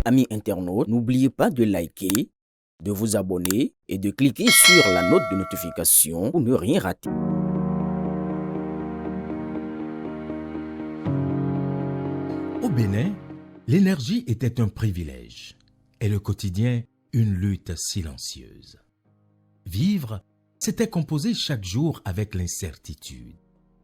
Amis internautes, n'oubliez pas de liker, de vous abonner et de cliquer sur la note de notification pour ne rien rater. Au Bénin, l'énergie était un privilège et le quotidien une lutte silencieuse. Vivre, c'était composer chaque jour avec l'incertitude.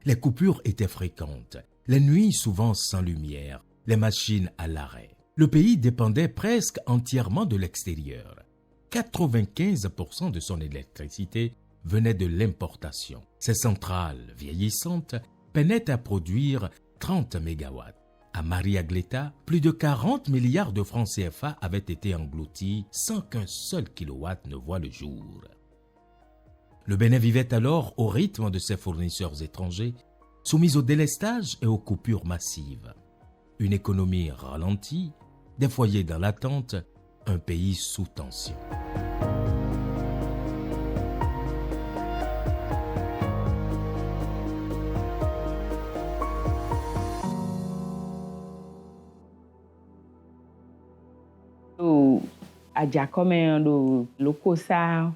Les coupures étaient fréquentes, les nuits souvent sans lumière, les machines à l'arrêt. Le pays dépendait presque entièrement de l'extérieur. 95% de son électricité venait de l'importation. Ces centrales vieillissantes peinaient à produire 30 mégawatts. À Maria-Gleta, plus de 40 milliards de francs CFA avaient été engloutis sans qu'un seul kilowatt ne voie le jour. Le Bénin vivait alors au rythme de ses fournisseurs étrangers, soumis au délestage et aux coupures massives. Une économie ralentie, des foyers dans l'attente, un pays sous tension. Adjakome do lokosa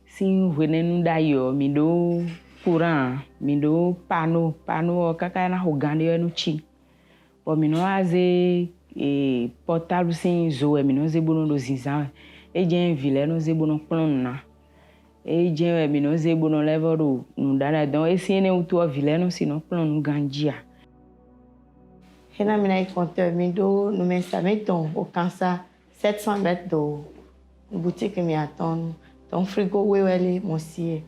sin venenu dayo mi do courant mi do pano kaka na hogande no chi po mi no aze portable sin zo mi no ze bono do zinzan e jen vile no ze bono plon na e jen mi no ze bono level do ndana don e sin ne uto vile no sino plon gandia hena mi na compteur mi do no mensamento au cancer 700 mètres de boutique mi attend ton frigo wewele monsieur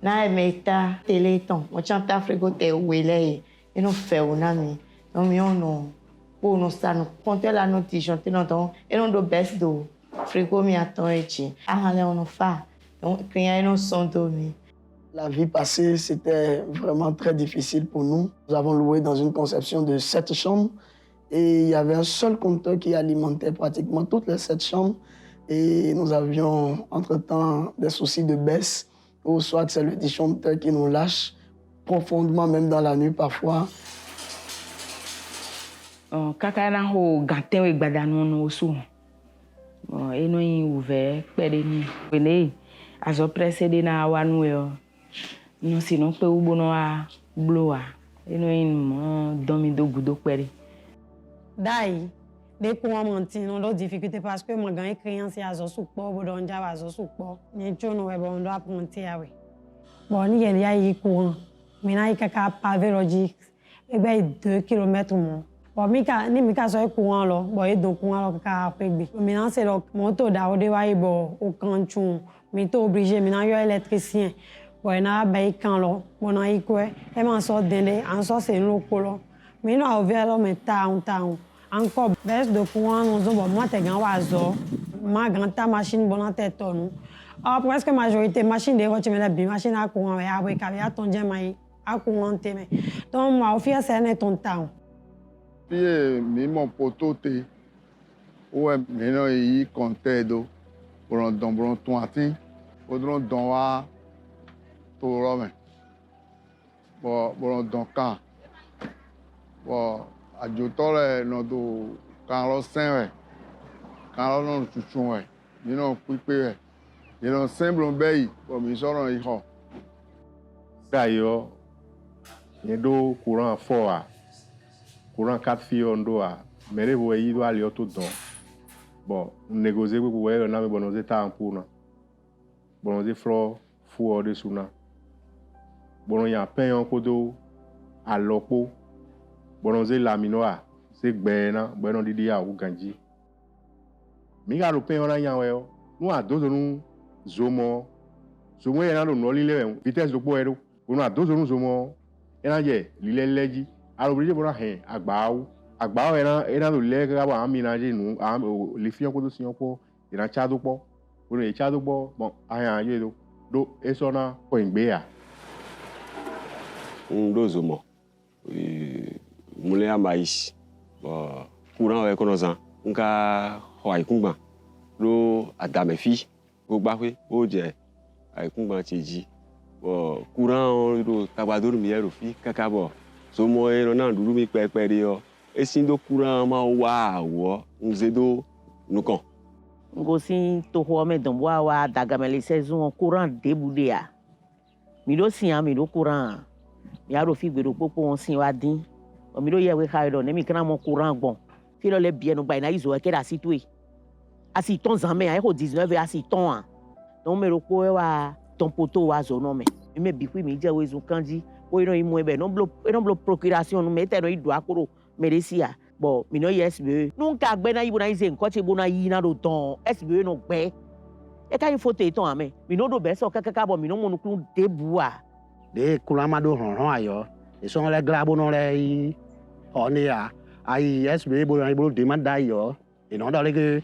na meta téléton mo chanta frigo te wele e no fe una mi no mi ono pour no sa no compter la notice te no don e no do best do frigo mi attend echi ahale ono fa donc client no son do mi. La vie passée, c'était vraiment très difficile pour nous. Nous avons loué dans une conception de 7 chambres et il y avait un seul compteur qui alimentait pratiquement toutes les 7 chambres. Et nous avions entre-temps des soucis de baisse, ou soit c'est le disjoncteur qui nous lâche profondément, même dans la nuit parfois. Kaka na ho ganten we gbadanu no osu. Eno yin ouvert pede ni. Wele azo précédé na wanu yo. Non sinon pe ubono a bloa. Eno yin mo domi do gudo pede. Dai des pour mentir non d'autres difficultés parce que moi gagne créance à zo support bo don java zo support ni jono we bon do apprendre awe bon ni yen ya yi courant mais na ikaka pavé logique e be 2 km mo bon mi ka so courant lo bon e do courant lo ka pegbe mais nan c'est lo moto da o de wa e bo o kanchun mi to obligé mi nan yo électricien bon na ba i kan lo bon na i ko e ma so dende en so c'est lo ko lo mais non ouvert lo mais town encore baisse de courant nous bon moi t'es grand oiseau ma grande ta machine bon en tête nous presque majorité machine de roche mais la machine à courant et après quand il y a ton diamant à courant mais donc moi au final c'est un ton temps puis mon poteau té ouais maintenant il comptait do pour un don bon ton atin pour don wa to romain bon don kan bon ajotole no do Carlos Saint Carlos no chuchun you know pipe you know semblon bay pour mi soro i ho dayo ye do courant fort courant 4 fio ndo a mere bo yi do ali to don bon négocier pour we na me bonoze ta ampuna bonoze fro fu o de suna bono ya pen ko do alopo bonoze laminoa se gbena bueno didi ya uganji mi ga ro pen ona yan we o nu adozo nu zomo yana no lile vitesse do po ero nu adozo nu zomo yana je lile leji aro brije bona he agbao yana do le ga ba amina je nu le fion ko do sion po yana cha do po onu e cha do po bon ayan ye do esona po ngbe ya ndo zomo moulin à maïs courant avec nos nka hoai kungba lo adame fi go gbakwe o je ai kungba tiji courant ro tabadoro mi ero fi kaka bo so mo ero na duru mi pepe ri o esin do courant ma wa wo nze do nous quand. Ngosi toho me domboa wa dagamele saison courant déboudia. Mi do si mi do courant. Mi aro fi gbero popo won sin wa din. O mi do ye we ka do ne mi kana mo courant gbon. Fi lo le bien no gba ina izo e ke da situe. Asi ton zanme a ko 19 asi ton an. Don me ro ko wa ton poto wa zo no me. Mi me bi ku mi je we zo kanji. O ino imu ebe no blo procuration no me te no ido akoro meresia. Bon, mi no SBE. Nunca gbe na ibo na ize nko che bo na yi na do ton. SBE no gbe. E ka foto eton ame. Mi no do be so kaka bo mi no mo nu kun debua. De kulama do ron ayo. E so le glabo no le yi. Oni ya. Ai SBE bo na ibo demand da yo. E no do le ke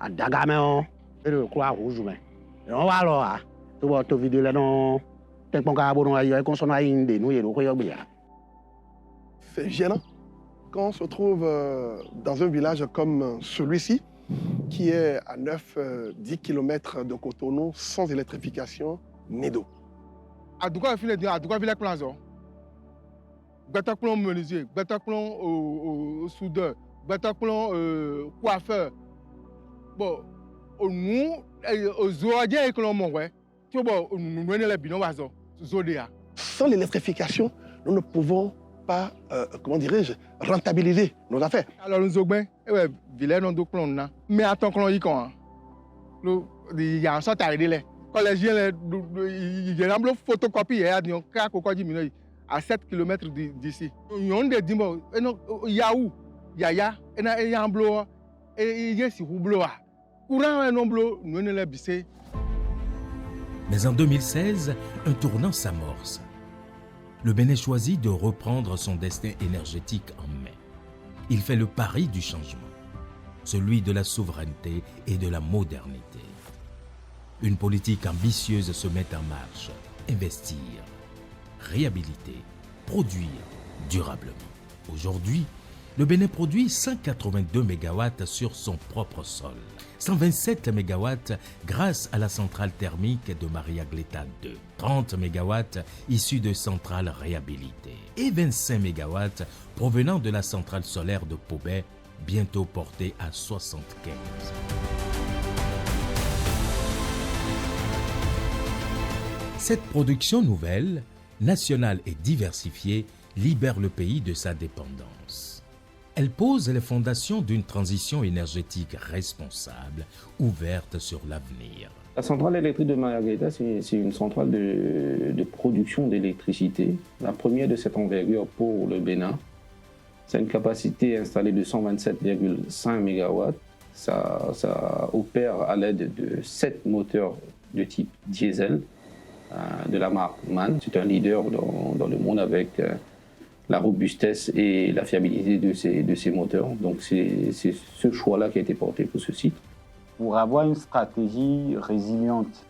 adaga me o. E do kula huju me. E no wa lo a. To bo to video le no. Te pon ka bo no ayo e kon so na yin de no ye ro ko yo gbe ya. C'est gênant quand on se trouve dans un village comme celui-ci, qui est à 9-10 km de Cotonou, sans électrification ni d'eau. À Douga, il y a des plans. Bataklon menuisier, Bataklon soudeur, Bataklon coiffeur. Bon, nous, aux zoadiens et que l'on mange, tu vois, nous venons les binômes à Zodéa. Sans l'électrification, nous ne pouvons pas, comment dirais-je, rentabiliser nos affaires. Alors, nous avons ouais, vilain non de clone, mais attends que l'on y quand il y a un sort à aider. Quand les gens, il y a une photocopie, il y a un à 7 km d'ici. Il y a des dimanches, il y a où? Il y a un bloc, et il y a un bloc. Courant un bloc, nous ne l'avons pas. Mais en 2016, un tournant s'amorce. Le Bénin choisit de reprendre son destin énergétique en main. Il fait le pari du changement, celui de la souveraineté et de la modernité. Une politique ambitieuse se met en marche. Investir, réhabiliter, produire durablement. Aujourd'hui, le Bénin produit 182 MW sur son propre sol, 127 MW grâce à la centrale thermique de Maria Gleta 2, 30 MW issus de centrales réhabilitées et 25 MW provenant de la centrale solaire de Pobet, bientôt portée à 75. Cette production nouvelle, nationale et diversifiée, libère le pays de sa dépendance. Elle pose les fondations d'une transition énergétique responsable, ouverte sur l'avenir. La centrale électrique de Maria Gleta, c'est une centrale de production d'électricité, la première de cette envergure pour le Bénin. C'est une capacité installée de 127,5 MW. Ça opère à l'aide de 7 moteurs de type diesel de la marque MAN. C'est un leader dans le monde avec la robustesse et la fiabilité de ces moteurs. Donc c'est ce choix-là qui a été porté pour ce site. Pour avoir une stratégie résiliente,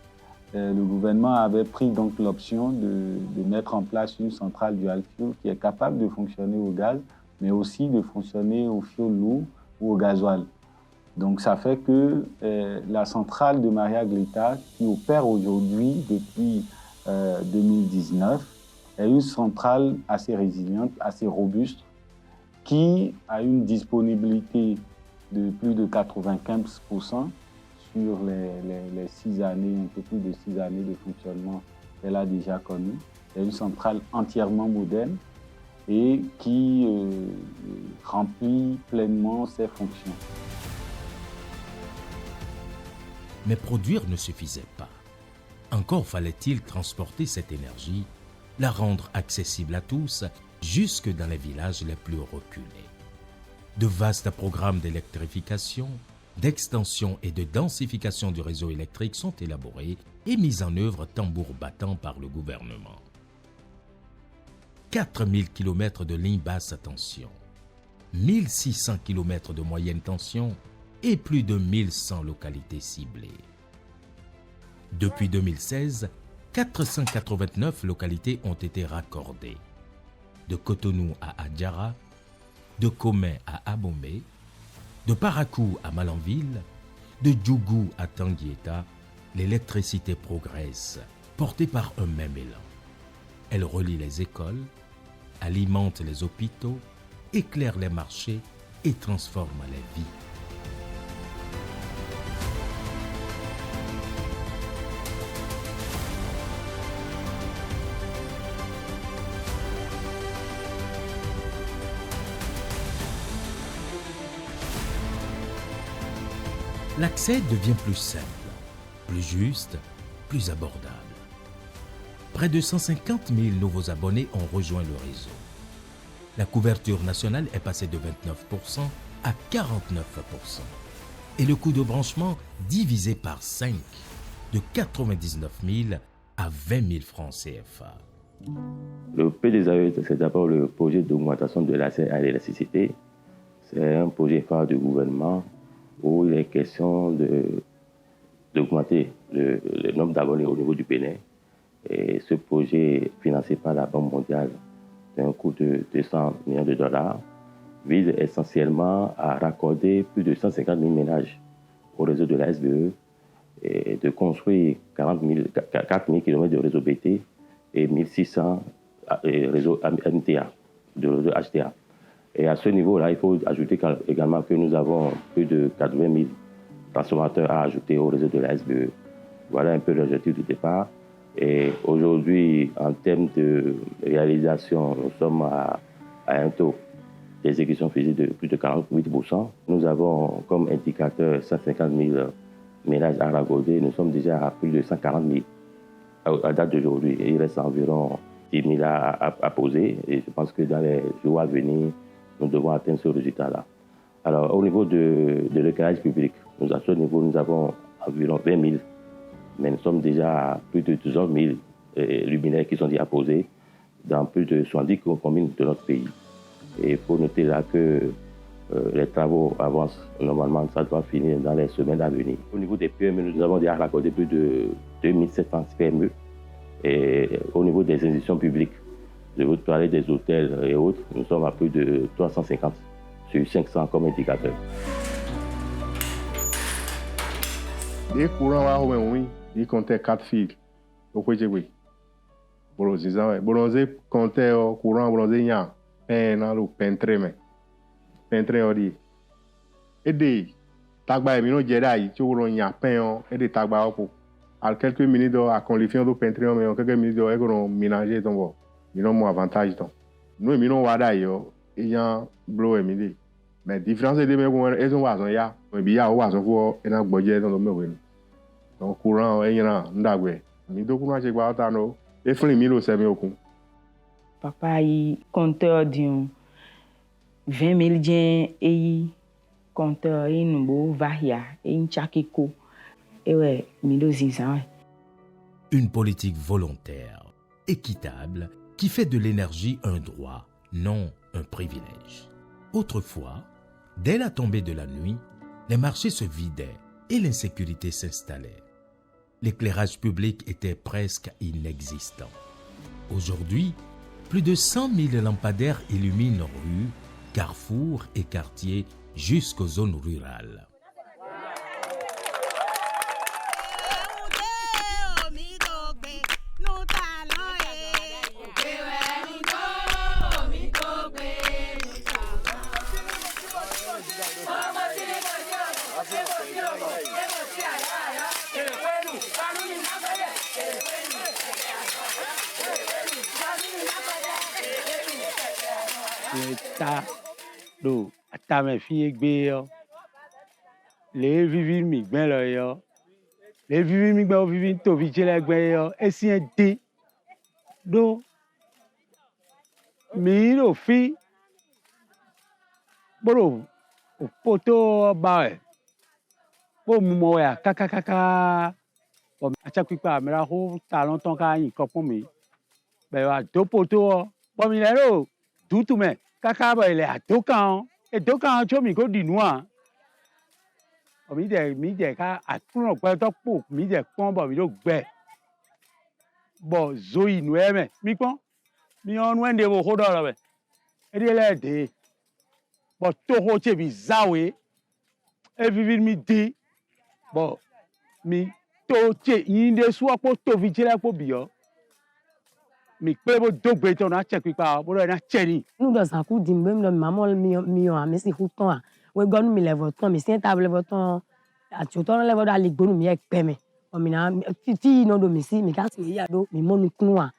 le gouvernement avait pris donc l'option de mettre en place une centrale dual fuel qui est capable de fonctionner au gaz, mais aussi de fonctionner au fioul lourd ou au gasoil. Donc ça fait que la centrale de Maria Gleta, qui opère aujourd'hui depuis 2019, est une centrale assez résiliente, assez robuste, qui a une disponibilité de plus de 95% sur les 6 années, un peu plus de 6 années de fonctionnement qu'elle a déjà connu. C'est une centrale entièrement moderne et qui remplit pleinement ses fonctions. Mais produire ne suffisait pas. Encore fallait-il transporter cette énergie, la rendre accessible à tous, jusque dans les villages les plus reculés. De vastes programmes d'électrification, d'extension et de densification du réseau électrique sont élaborés et mis en œuvre tambour battant par le gouvernement. 4000 km de lignes basse tension, 1600 km de moyenne tension et plus de 1100 localités ciblées. Depuis 2016, 489 localités ont été raccordées. De Cotonou à Adjara, de Komé à Abomey, de Parakou à Malanville, de Djougou à Tanguieta, l'électricité progresse, portée par un même élan. Elle relie les écoles, alimente les hôpitaux, éclaire les marchés et transforme les vies. l'accès devient plus simple, plus juste, plus abordable. Près de 150 000 nouveaux abonnés ont rejoint le réseau. La couverture nationale est passée de 29% à 49%. Et le coût de branchement divisé par 5, de 99 000 à 20 000 francs CFA. Le PDSAE, c'est d'abord le projet d'augmentation de l'accès à l'électricité. C'est un projet phare du gouvernement où il est question d'augmenter le nombre d'abonnés au niveau du Bénin. Et ce projet, financé par la Banque mondiale, d'un coût de 200 millions de dollars, vise essentiellement à raccorder plus de 150 000 ménages au réseau de la SBE et de construire 4 000 km de réseau BT et 1600 réseaux MTA, de réseau HTA. Et à ce niveau-là, il faut ajouter également que nous avons plus de 80 000 transformateurs à ajouter au réseau de la SBE. Voilà un peu l'objectif du départ. Et aujourd'hui, en termes de réalisation, nous sommes à un taux d'exécution physique de plus de 48%. Nous avons comme indicateur 150 000 ménages à raccorder. Nous sommes déjà à plus de 140 000 à date d'aujourd'hui. Il reste environ 10 000 à poser. Et je pense que dans les jours à venir, nous devons atteindre ce résultat-là. Alors, au niveau de l'éclairage public, à ce niveau, nous avons environ 20 000. Mais nous sommes déjà à plus de 200 000 luminaires qui sont déjà posés dans plus de 70 communes de notre pays. Et il faut noter là que les travaux avancent. Normalement, ça doit finir dans les semaines à venir. Au niveau des PME, nous avons déjà raccordé plus de 2700 PME. Et au niveau des institutions publiques, je vous parler des hôtels et autres, nous sommes à plus de 350 sur 500 comme indicateur. Les courants, ils comptaient 4 fils. Pourquoi j'ai oui? Bolonzé comptait courant, bolonzé yan, peine ou peintre, peintre odi. Et des tagba mino jedi, tu voulons yan peine et des tagba pour. À quelques minutes à qualifier de peintre, mais quelques minutes à ménager ton bon. Mino mon avantage ton. Nous mino wada yo, et yan blow emidi. Mais différence de mes courants, ils ont wazon ya, mais bien wazon pour un budget dans le même. Donc courant est là, ndagwe. Mi do courant chez Guatano, et fling milo c'est mieux au Papa y compteur d'un 20 000 dien et compteur y nouveau varia et une chakiko et ouais milo zinzan. Une politique volontaire, équitable, qui fait de l'énergie un droit, non un privilège. Autrefois, dès la tombée de la nuit, les marchés se vidaient et l'insécurité s'installait. L'éclairage public était presque inexistant. Aujourd'hui, plus de 100 000 lampadaires illuminent rues, carrefours et quartiers jusqu'aux zones rurales. Ta do ta me fi gbe yo le vivi mi gben lo yo le vivi mi gben o vivi to vi jele gbe yo esi en de do mi lo fi boro o poto ba e bo mu mo ya kaka o acha pipa mi ra ho ta lon ton ka yin ko pon mi be wa do poto bo mi le ro tutu me kaka ba ile atokan e dokan cho mi ko dinua o mi de ka atun pe to po mi de pon bo mi lo gbe bo zo inu e me mi pon mi on wende bo ho do lo be e de le de bo to ho che bi zawe e vivi mi de bo mi to che yin de su apo to vi jere apo bi yo mi pe bo dogbe to na che pipa bo na che ni nous dans un coup dimbe maman mi on amesi huton a we gonu mi level ton mi sin table level ton ati ton level da ligbonu mi e pe me o mi na ti no do mi si mi ka ti ya do mi monu kunu a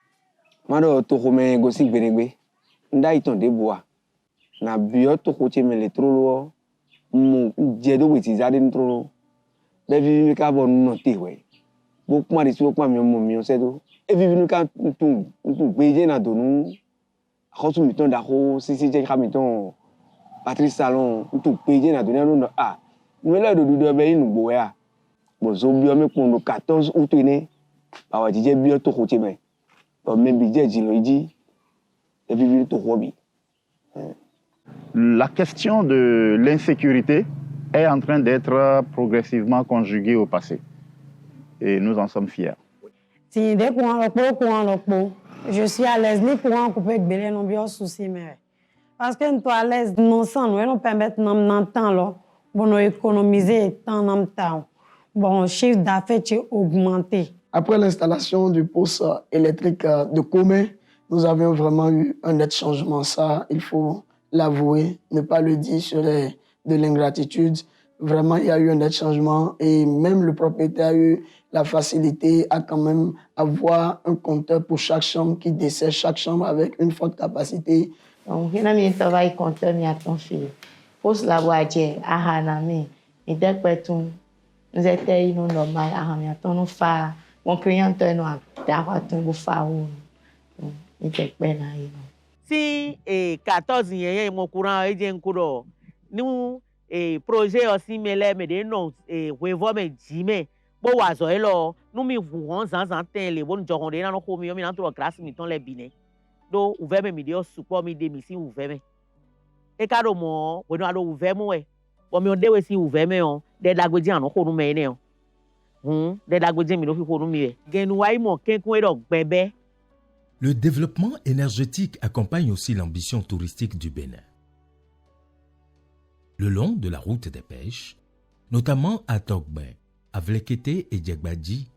mado to ko me go si gberegbe nda iton de boa na bio to ko che me le trolo mu je do we ti zade ntrolo Baby, we can't not away. Book money to work my said, if you can't do Beijing à Donou, Rosumiton d'Aro, CCJ Hamilton, Patrice Salon, tout Beijing à Donou, ah, nous là de Dubaï, nous boya. Bon, Zombie, pour nous 14 août, our DJ Bio to Hotime, or maybe Jedi, et puis to Hobby. La question de l'insécurité est en train d'être progressivement conjuguée au passé. Et nous en sommes fiers. Si dès qu'on je suis à l'aise, ni pour en couper avec Bélé, non bien souci, mais. Parce que nous sommes à l'aise, non sans nous, nous permettre de temps là, pour nous économiser temps en temps. Bon, chiffre d'affaires est augmenté. Après l'installation du poste électrique de Comé, nous avions vraiment eu un net changement. Ça, il faut l'avouer, ne pas le dire serait de l'ingratitude. Vraiment, il y a eu un net changement et même le propriétaire a eu la facilité à quand même avoir un compteur pour chaque chambre qui dessert chaque chambre avec une forte capacité. Donc, il y a un travail compteur, mais à ton fil. Pour la voiture, à Hanami, et dès que nous étions normal, à Hanami, à ton phare, mon client, nous a d'avoir ton phare. Il était bien là. Si 14 ans, mon courant est bien courant. Nous, projet aussi, mais des noms, revoir mes dîmes. Bon, nous me voulons en les bons gens, on est dans le home, on est dans la classe, on est dans les bines. Donc, ouvert mes vidéos, support mes démissions, ouvert. Et quand on a ouvert, on me dit aussi ouvert, des lagoudiens, on a ouvert, des lagoudiens, on a ouvert. Le développement énergétique accompagne aussi l'ambition touristique du Bénin. Le long de la route des pêches, notamment à Togben, à Vlekete et Djegbadji,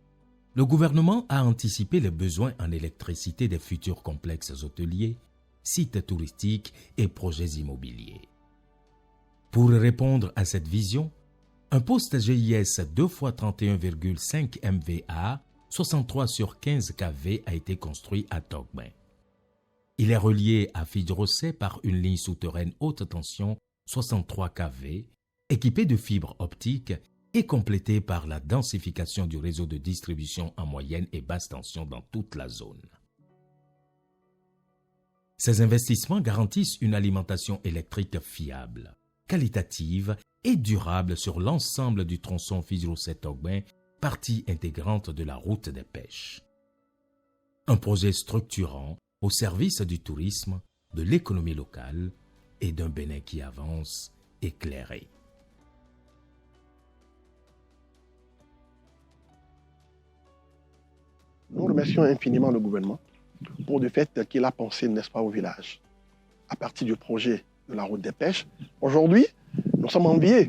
le gouvernement a anticipé les besoins en électricité des futurs complexes hôteliers, sites touristiques et projets immobiliers. Pour répondre à cette vision, un poste GIS 2x31,5 MVA 63 sur 15 kV a été construit à Togben. Il est relié à Fidrosset par une ligne souterraine haute tension 63 kV, équipée de fibres optiques et complétée par la densification du réseau de distribution en moyenne et basse tension dans toute la zone. Ces investissements garantissent une alimentation électrique fiable, qualitative et durable sur l'ensemble du tronçon Fidrosset-Togben, partie intégrante de la route des pêches. Un projet structurant au service du tourisme, de l'économie locale et d'un Bénin qui avance éclairé. Nous remercions infiniment le gouvernement pour le fait qu'il a pensé, n'est-ce pas, au village. À partir du projet de la route des pêches, aujourd'hui, nous sommes enviés.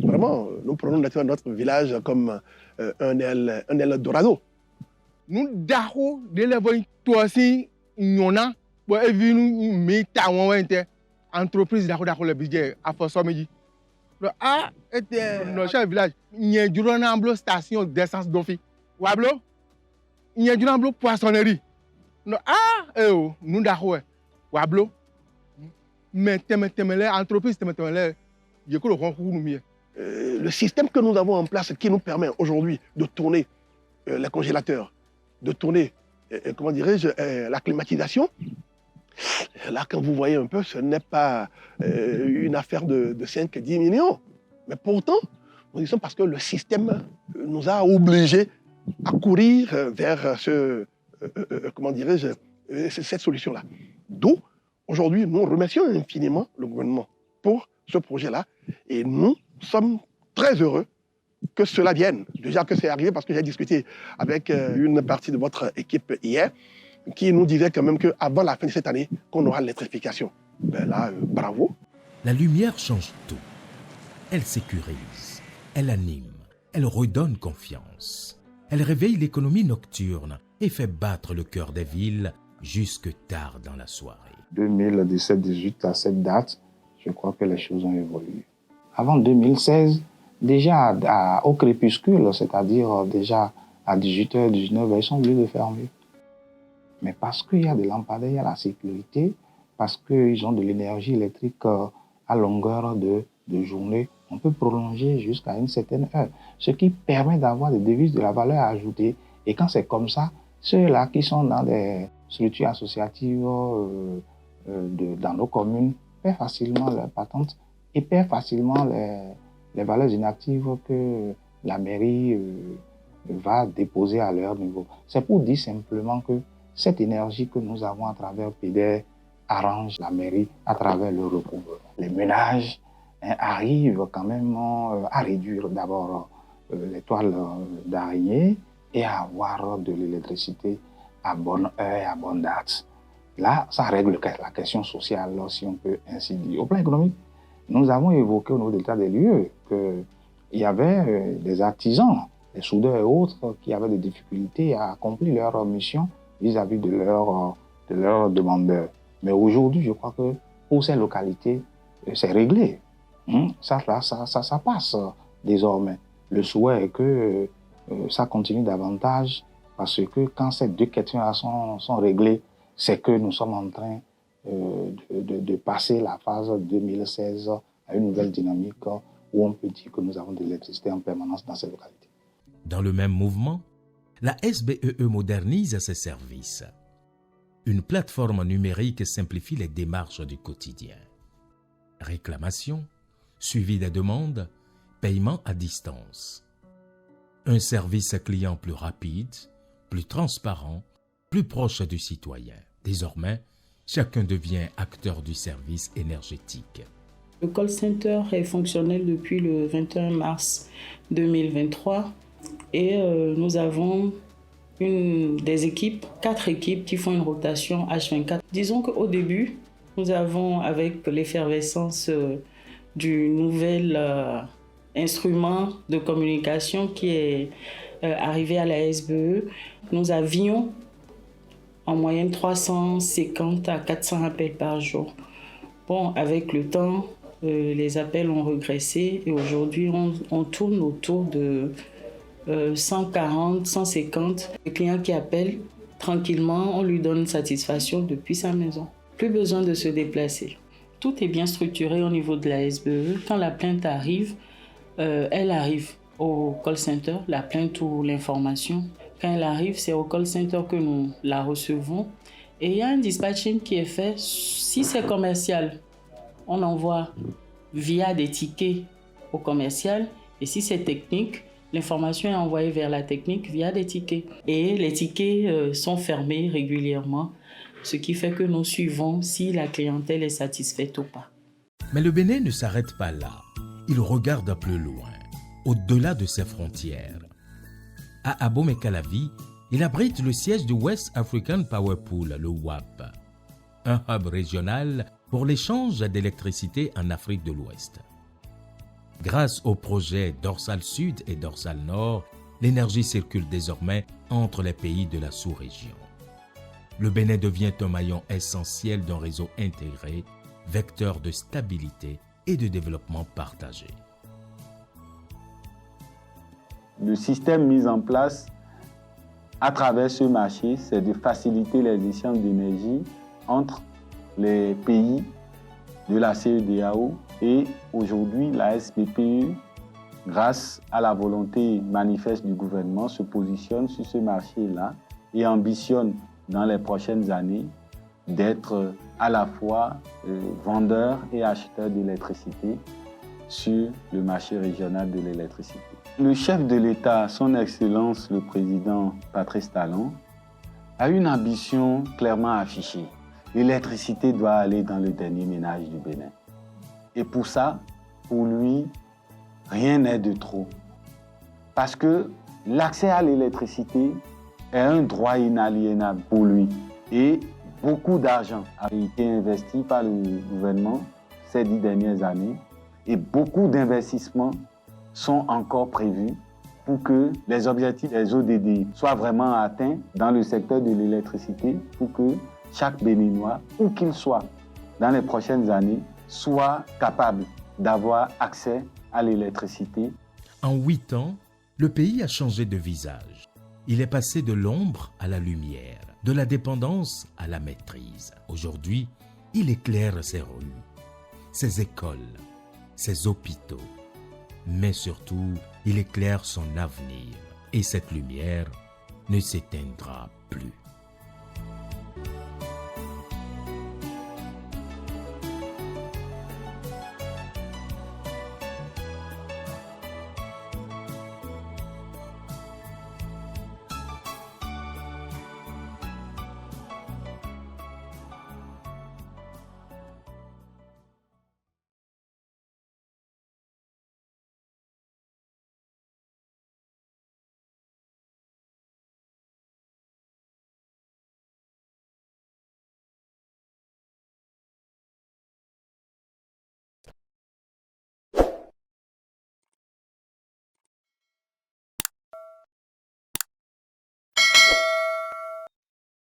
Vraiment, nous prenons notre village comme un Eldorado. Nous avons des entreprises qui le budget à Fossoméji. Ah, dans chaque village, il y a une station d'essence d'office. Il y a une poissonnerie. Nous avons Wablo. Mais l'entreprise, le système que nous avons en place qui nous permet aujourd'hui de tourner les congélateurs, de tourner, comment dirais-je, la climatisation, là, quand vous voyez un peu, ce n'est pas une affaire de 5-10 millions. Mais pourtant, nous disons parce que le système nous a obligés à courir vers comment dirais-je, cette solution-là. D'où, aujourd'hui, nous remercions infiniment le gouvernement pour ce projet-là et nous sommes très heureux que cela vienne. Déjà que c'est arrivé parce que j'ai discuté avec une partie de votre équipe hier qui nous disait quand même qu'avant la fin de cette année, qu'on aura l'électrification. Ben là, bravo. La lumière change tout. Elle sécurise, elle anime, elle redonne confiance. Elle réveille l'économie nocturne et fait battre le cœur des villes jusque tard dans la soirée. 2017-18 à cette date, je crois que les choses ont évolué. Avant 2016, déjà au crépuscule, c'est-à-dire déjà à 18h, 19h, ils sont obligés de fermer. Mais parce qu'il y a des lampadaires, il y a la sécurité, parce qu'ils ont de l'énergie électrique à longueur de journée, on peut prolonger jusqu'à une certaine heure, ce qui permet d'avoir des devises de la valeur ajoutée. Et quand c'est comme ça, ceux-là qui sont dans des structures associatives dans nos communes paient facilement leurs patentes et paient facilement les valeurs inactives que la mairie va déposer à leur niveau. C'est pour dire simplement que cette énergie que nous avons à travers PDR arrange la mairie à travers le recouvrement. Les ménages arrivent quand même à réduire d'abord les toiles d'araignée et à avoir de l'électricité à bonne heure et à bonne date. Là, ça règle la question sociale, si on peut ainsi dire. Au plan économique, nous avons évoqué au niveau de l'état des lieux qu'il y avait des artisans, des soudeurs et autres qui avaient des difficultés à accomplir leur mission vis-à-vis de leurs demandeurs. Mais aujourd'hui, je crois que pour ces localités, c'est réglé. Ça passe désormais. Le souhait est que ça continue davantage parce que quand ces deux questions-là sont réglées, c'est que nous sommes en train de passer la phase 2016 à une nouvelle dynamique où on peut dire que nous avons de l'électricité en permanence dans ces localités. Dans le même mouvement, la SBEE modernise ses services. Une plateforme numérique simplifie les démarches du quotidien. Réclamation, suivi des demandes, paiement à distance. Un service client plus rapide, plus transparent, plus proche du citoyen. Désormais, chacun devient acteur du service énergétique. Le call center est fonctionnel depuis le 21 mars 2023 et nous avons des équipes, 4 équipes qui font une rotation H24. Disons qu'au début, nous avons, avec l'effervescence du nouvel instrument de communication qui est arrivé à la SBE, nous avions en moyenne 350 à 400 appels par jour. Bon, avec le temps, les appels ont régressé et aujourd'hui, on tourne autour de 140, 150. Le client qui appelle tranquillement, on lui donne satisfaction depuis sa maison. Plus besoin de se déplacer. Tout est bien structuré au niveau de la SBE. Quand la plainte arrive, elle arrive au call center, la plainte ou l'information. Quand elle arrive, c'est au call center que nous la recevons. Et il y a un dispatching qui est fait. Si c'est commercial, on envoie via des tickets au commercial. Et si c'est technique, l'information est envoyée vers la technique via des tickets. Et les tickets sont fermés régulièrement, ce qui fait que nous suivons si la clientèle est satisfaite ou pas. Mais le Bénin ne s'arrête pas là. Il regarde plus loin, au-delà de ses frontières. À Abomey-Calavi, il abrite le siège du West African Power Pool, le WAP, un hub régional pour l'échange d'électricité en Afrique de l'Ouest. Grâce aux projets Dorsal Sud et Dorsal Nord, l'énergie circule désormais entre les pays de la sous-région. Le Bénin devient un maillon essentiel d'un réseau intégré, vecteur de stabilité et de développement partagé. Le système mis en place à travers ce marché, c'est de faciliter les échanges d'énergie entre les pays de la CEDEAO et aujourd'hui la SBPE, grâce à la volonté manifeste du gouvernement, se positionne sur ce marché-là et ambitionne dans les prochaines années d'être à la fois vendeur et acheteur d'électricité sur le marché régional de l'électricité. Le chef de l'État, son Excellence le Président Patrice Talon, a une ambition clairement affichée. L'électricité doit aller dans le dernier ménage du Bénin. Et pour ça, pour lui, rien n'est de trop. Parce que l'accès à l'électricité est un droit inaliénable pour lui. Et beaucoup d'argent a été investi par le gouvernement ces 10 dernières années et beaucoup d'investissements sont encore prévus pour que les objectifs des ODD soient vraiment atteints dans le secteur de l'électricité, pour que chaque Béninois, où qu'il soit, dans les prochaines années, soit capable d'avoir accès à l'électricité. En 8 ans, le pays a changé de visage. Il est passé de l'ombre à la lumière, de la dépendance à la maîtrise. Aujourd'hui, il éclaire ses rues, ses écoles, ses hôpitaux, mais surtout, il éclaire son avenir. Et cette lumière ne s'éteindra plus.